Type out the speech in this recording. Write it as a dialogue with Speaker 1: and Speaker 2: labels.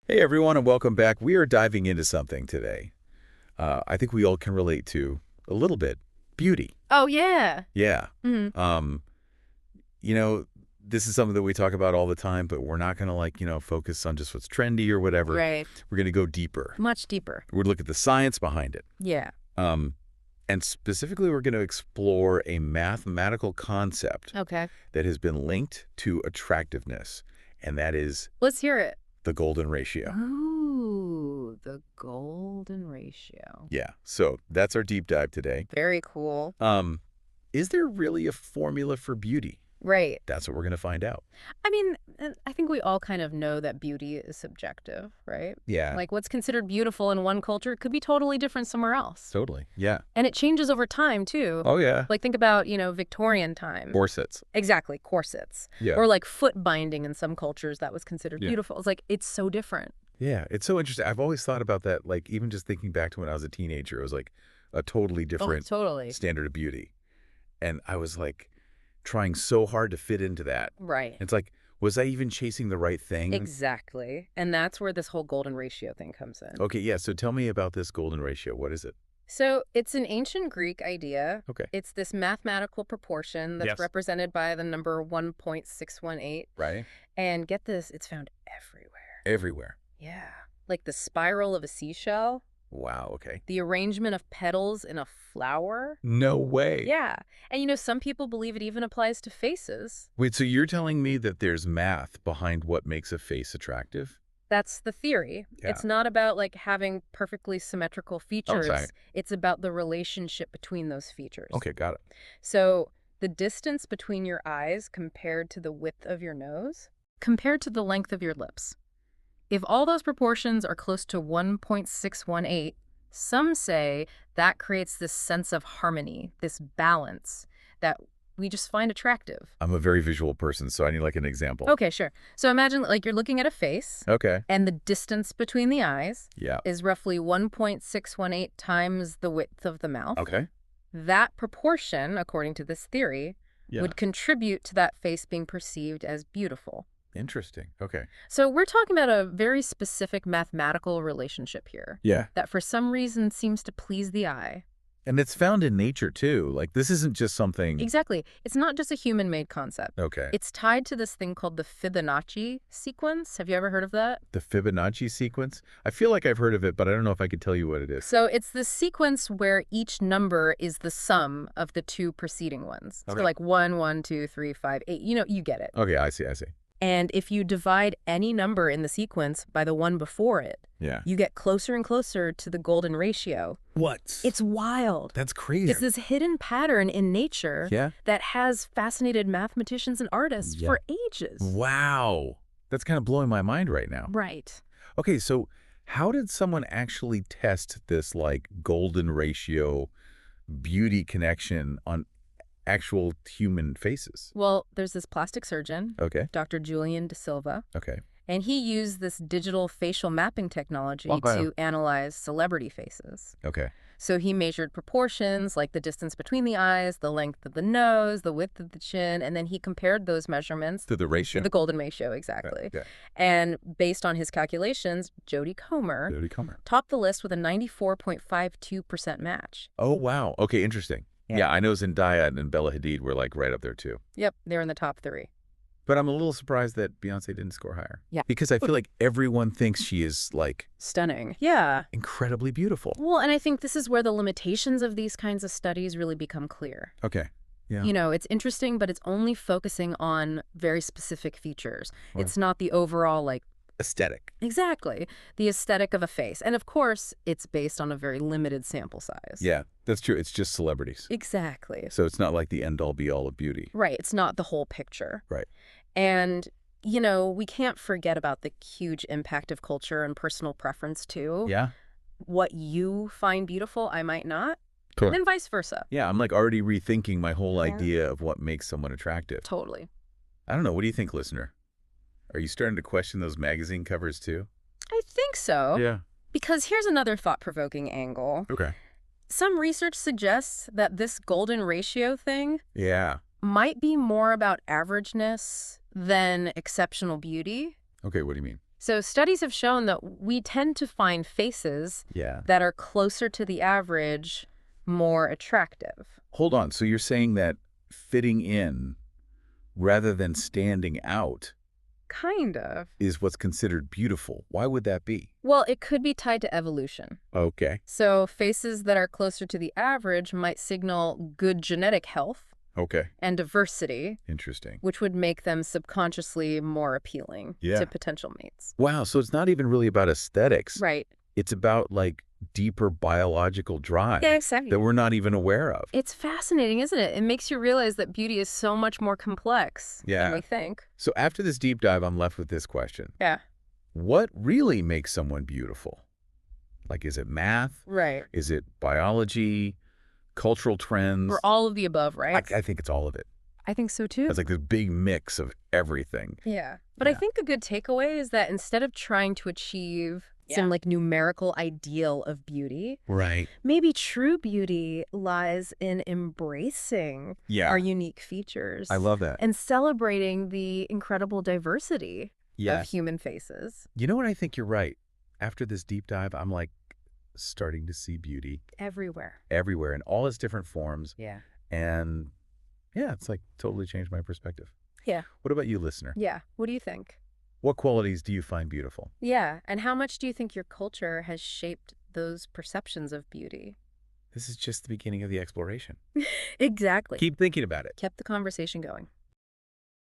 Speaker 1: Hey everyone, and welcome back. We are diving into something today. I think we all can relate to a little bit beauty.
Speaker 2: Oh, yeah.
Speaker 1: Yeah.
Speaker 2: Mhm.
Speaker 1: Um, you know, this is something that we talk about all the time, but we're not going to focus on just what's trendy or whatever.
Speaker 2: Right.
Speaker 1: We're going to go deeper.
Speaker 2: Much deeper.
Speaker 1: We're going to look at the science behind it.
Speaker 2: Yeah.
Speaker 1: Um, and specifically, we're going to explore a mathematical concept
Speaker 2: Okay.
Speaker 1: that has been linked to attractiveness, and that is
Speaker 2: Let's hear it.
Speaker 1: the golden ratio.
Speaker 2: Ooh, the golden ratio.
Speaker 1: Yeah. So that's our deep dive today.
Speaker 2: Very cool.
Speaker 1: Is there really a formula for beauty?
Speaker 2: Right.
Speaker 1: That's what we're going to find out.
Speaker 2: I mean, I think we all kind of know that beauty is subjective, right?
Speaker 1: Yeah,
Speaker 2: Like what's considered beautiful in one culture could be totally different somewhere else.
Speaker 1: totally. Yeah.
Speaker 2: And it changes over time, too.
Speaker 1: Oh, yeah.
Speaker 2: Like think about, Victorian time.
Speaker 1: Corsets.
Speaker 2: Exactly, corsets.
Speaker 1: Yeah.
Speaker 2: Or like foot binding in some cultures that was considered
Speaker 1: Yeah.
Speaker 2: beautiful. It's like, it's so different.
Speaker 1: Yeah. It's so interesting. I've always thought about that, like even just thinking back to when I was a teenager, it was like a totally different
Speaker 2: Totally.
Speaker 1: standard of beauty. And I was like trying so hard to fit into that.
Speaker 2: Right.
Speaker 1: It's like, was I even chasing the right thing?
Speaker 2: Exactly. And that's where this whole golden ratio thing comes in.
Speaker 1: Okay. Yeah. So tell me about this golden ratio. What is it?
Speaker 2: So it's an ancient Greek idea.
Speaker 1: Okay.
Speaker 2: It's this mathematical proportion that's
Speaker 1: Yes.
Speaker 2: represented by the number 1.618.
Speaker 1: Right.
Speaker 2: And get this, it's found everywhere.
Speaker 1: Everywhere.
Speaker 2: Yeah. Like the spiral of a seashell,
Speaker 1: Wow. Okay.
Speaker 2: the arrangement of petals in a flower.
Speaker 1: No way.
Speaker 2: Yeah. And some people believe it even applies to faces.
Speaker 1: Wait, so you're telling me that there's math behind what makes a face attractive?
Speaker 2: That's the theory.
Speaker 1: Yeah.
Speaker 2: It's not about like having perfectly symmetrical features.
Speaker 1: sorry.
Speaker 2: It's about the relationship between those features.
Speaker 1: Okay, got it.
Speaker 2: So the distance between your eyes compared to the width of your nose, compared to the length of your lips. If all those proportions are close to 1.618, some say that creates this sense of harmony, this balance that we just find attractive.
Speaker 1: I'm a very visual person, so I need like an example.
Speaker 2: Okay, sure. So imagine like you're looking at a face,
Speaker 1: Okay.
Speaker 2: and the distance between the eyes
Speaker 1: Yeah.
Speaker 2: is roughly 1.618 times the width of the mouth.
Speaker 1: Okay.
Speaker 2: That proportion, according to this theory,
Speaker 1: Yeah.
Speaker 2: would contribute to that face being perceived as beautiful.
Speaker 1: Interesting. Okay.
Speaker 2: So we're talking about a very specific mathematical relationship here
Speaker 1: Yeah.
Speaker 2: that for some reason seems to please the eye.
Speaker 1: And it's found in nature too. Like this isn't just something.
Speaker 2: Exactly. It's not just a human-made concept.
Speaker 1: Okay.
Speaker 2: It's tied to this thing called the Fibonacci sequence. Have you ever heard of that?
Speaker 1: The Fibonacci sequence? I feel like I've heard of it, but I don't know if I could tell you what it is.
Speaker 2: So it's the sequence where each number is the sum of the two preceding ones.
Speaker 1: Okay.
Speaker 2: So like 1, 1, 2, 3, 5, 8. You get it.
Speaker 1: Okay, I see.
Speaker 2: And if you divide any number in the sequence by the one before it,
Speaker 1: Yeah.
Speaker 2: you get closer and closer to the golden ratio.
Speaker 1: What?
Speaker 2: It's wild.
Speaker 1: That's crazy.
Speaker 2: It's this hidden pattern in nature
Speaker 1: Yeah.
Speaker 2: that has fascinated mathematicians and artists
Speaker 1: Yeah.
Speaker 2: for ages.
Speaker 1: Wow. That's kind of blowing my mind right now.
Speaker 2: Right.
Speaker 1: Okay, so how did someone actually test this like golden ratio beauty connection on actual human faces?
Speaker 2: Well, there's this plastic surgeon,
Speaker 1: Okay.
Speaker 2: Dr. Julian De Silva,
Speaker 1: Okay.
Speaker 2: and he used this digital facial mapping technology
Speaker 1: Okay.
Speaker 2: to analyze celebrity faces.
Speaker 1: Okay.
Speaker 2: So he measured proportions like the distance between the eyes, the length of the nose, the width of the chin, and then he compared those measurements
Speaker 1: To the ratio.
Speaker 2: to the golden ratio, exactly.
Speaker 1: Okay.
Speaker 2: And based on his calculations, Jodie Comer
Speaker 1: Jodie Comer.
Speaker 2: topped the list with a 94.52% match.
Speaker 1: Oh, wow. Okay, interesting.
Speaker 2: Yeah.
Speaker 1: Yeah, I know Zendaya and Bella Hadid were like right up there too.
Speaker 2: Yep, they're in the top 3.
Speaker 1: But I'm a little surprised that Beyonce didn't score higher.
Speaker 2: Yeah.
Speaker 1: Because I feel like everyone thinks she is like
Speaker 2: Stunning. Yeah.
Speaker 1: incredibly beautiful.
Speaker 2: Well, and I think this is where the limitations of these kinds of studies really become clear.
Speaker 1: Okay. Yeah.
Speaker 2: It's interesting, but it's only focusing on very specific features.
Speaker 1: Right.
Speaker 2: It's not the overall, like,
Speaker 1: Aesthetic.
Speaker 2: exactly, the aesthetic of a face. And of course, it's based on a very limited sample size.
Speaker 1: Yeah, that's true. It's just celebrities.
Speaker 2: Exactly.
Speaker 1: So it's not like the end-all be-all of beauty.
Speaker 2: Right. It's not the whole picture.
Speaker 1: Right.
Speaker 2: And, we can't forget about the huge impact of culture and personal preference, too.
Speaker 1: Yeah?
Speaker 2: What you find beautiful, I might not.
Speaker 1: Cool.
Speaker 2: And then vice versa.
Speaker 1: Yeah, I'm like already rethinking my whole
Speaker 2: Yeah.
Speaker 1: idea of what makes someone attractive.
Speaker 2: Totally.
Speaker 1: I don't know. What do you think, listener? Are you starting to question those magazine covers too?
Speaker 2: I think so.
Speaker 1: Yeah.
Speaker 2: Because here's another thought-provoking angle.
Speaker 1: Okay.
Speaker 2: Some research suggests that this golden ratio thing
Speaker 1: Yeah.
Speaker 2: might be more about averageness than exceptional beauty.
Speaker 1: Okay, what do you mean?
Speaker 2: So studies have shown that we tend to find faces
Speaker 1: Yeah.
Speaker 2: that are closer to the average more attractive.
Speaker 1: Hold on. So you're saying that fitting in rather than standing out
Speaker 2: Kind of.
Speaker 1: is what's considered beautiful. Why would that be?
Speaker 2: Well, it could be tied to evolution.
Speaker 1: Okay.
Speaker 2: So faces that are closer to the average might signal good genetic health
Speaker 1: Okay.
Speaker 2: and diversity,
Speaker 1: Interesting.
Speaker 2: which would make them subconsciously more appealing
Speaker 1: Yeah.
Speaker 2: to potential mates.
Speaker 1: Wow. So it's not even really about aesthetics.
Speaker 2: Right.
Speaker 1: It's about like deeper biological drive
Speaker 2: exactly.
Speaker 1: that we're not even aware of.
Speaker 2: It's fascinating, isn't it? It makes you realize that beauty is so much more complex
Speaker 1: Yeah.
Speaker 2: than we think.
Speaker 1: So after this deep dive, I'm left with this question.
Speaker 2: Yeah.
Speaker 1: What really makes someone beautiful? Like, is it math?
Speaker 2: Right.
Speaker 1: Is it biology? Cultural trends?
Speaker 2: Or all of the above, right?
Speaker 1: I think it's all of it.
Speaker 2: I think so too.
Speaker 1: It's like this big mix of everything.
Speaker 2: Yeah. But I
Speaker 1: Yeah.
Speaker 2: think a good takeaway is that instead of trying to achieve some like numerical ideal of beauty,
Speaker 1: Right.
Speaker 2: maybe true beauty lies in embracing
Speaker 1: Yeah.
Speaker 2: our unique features
Speaker 1: I love that.
Speaker 2: and celebrating the incredible diversity
Speaker 1: Yeah.
Speaker 2: of human faces
Speaker 1: You know what? I think you're right. After this deep dive, I'm like starting to see beauty
Speaker 2: everywhere.
Speaker 1: everywhere in all its different forms.
Speaker 2: Yeah.
Speaker 1: And yeah, it's like totally changed my perspective.
Speaker 2: Yeah.
Speaker 1: What about you, listener?
Speaker 2: Yeah. What do you think?
Speaker 1: What qualities do you find beautiful?
Speaker 2: Yeah. And how much do you think your culture has shaped those perceptions of beauty?
Speaker 1: This is just the beginning of the exploration.
Speaker 2: Exactly.
Speaker 1: Keep thinking about it.
Speaker 2: Kept the conversation going.